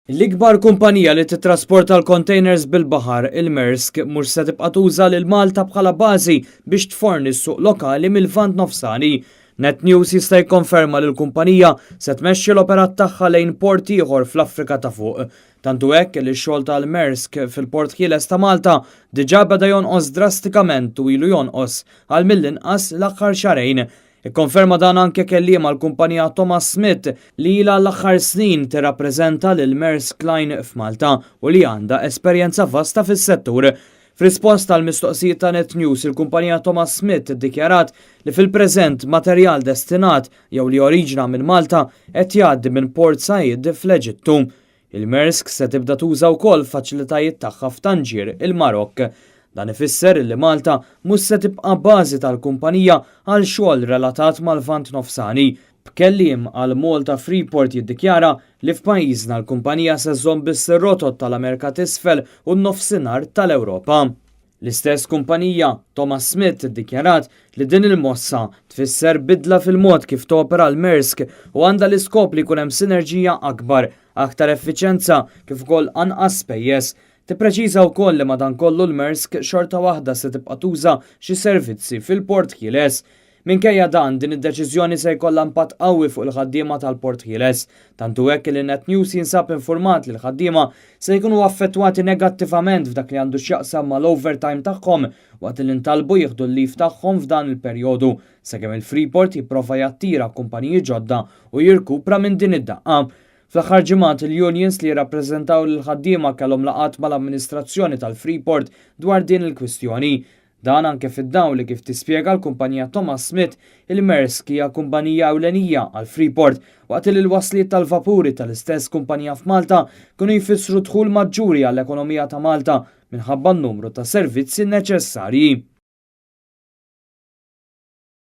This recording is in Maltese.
L-ikbar kumpanija li titrasporta l-containers bil-baħar, il-Maersk, mhux se tibqa' tuża lil Malta bħala bażi biex tforni s-suq lokali mill-Lvant Nofsani. Net News jista' jikkonferma li l-kumpanija se tmexxi l-operat tagħha lejn port ieħor fl-Afrika ta' fuq. Tantu hekk li x-xogħol tal-Maersk fil-Port Ħieles ta' Malta diġà beda jonqos drastikament u ilu jonqos għal mill-inqas l-aħħar xarejn. Ikkonferma dan anke kelliem mal-kumpanija Thomas Smith li ilha l-aħħar snin tirrappreżenta lil Maersk Line f'Malta u li għandha esperjenza vasta fis-settur. F'risposta għal mistoqsijiet ta' Net News, il-kumpanija Thomas Smith iddikjarat li fil-preżent materjal destinat jew li oriġina minn Malta qed jgħaddi minn Port Said fl-Eġittu. Il-Maersk se tibda tuża wkoll faċilitajiet tagħha f'Tanġir, il-Marokk. Dan ifisser li Malta mhux se tibqa' bażi tal-kumpanija għal xogħol relatat mal-Lvant Nofsani. B'kelliem għal Malta Freeport jiddikjara li f'pajjiżna l-kumpanija se żżomm biss ir-rotot tal-Amerika t'isfel u n-nofsinhar tal-Ewropa. L-istess kumpanija, Thomas Smith, iddikjarat li din il-mossa tfisser bidla fil-mod kif topera l-Maersk u għandha l-iskop li jkun hemm sinerġija akbar, aktar effiċjenza kif ukoll anqas spejjeż. Tippreċiża wkoll li madankollu l-Maersk xorta waħda se tibqa' tuża xi servizzi fil-Port Ħieles. Minkejja dan din id-deċiżjoni se jkollha impatt qawwi fuq il-ħaddiema tal-Port Ħieles. Tantu hekk li Net News jinsab informat li l-ħaddiema se jkunu affettwati negattivament f'dak li għandu x'jaqsam mal-overtime tagħhom waqt li ntalbu jieħdu l-lif tagħhom f'dan il-perjodu sakemm il-Freeport jipprova jattira kumpaniji ġodda u jirkupra minn din id-daqqa. Fl-aħħar ġimgħat il-unions li jirrappreżentaw lill-ħaddiema kellhom laqat mal-amministrazzjoni tal-Freeport dwar din il-kwistjoni. Dan anke fid-dawn li kif tispjega l-kumpanija Thomas Smith, il-Maersk hija kumpanija ewlenija għal Freeport waqt li l-wasliet tal-vapuri tal-istess kumpanija f'Malta kienu jfissru dħul maġġuri għall-ekonomija ta' Malta minħabba n-numru ta' servizzi neċessarji.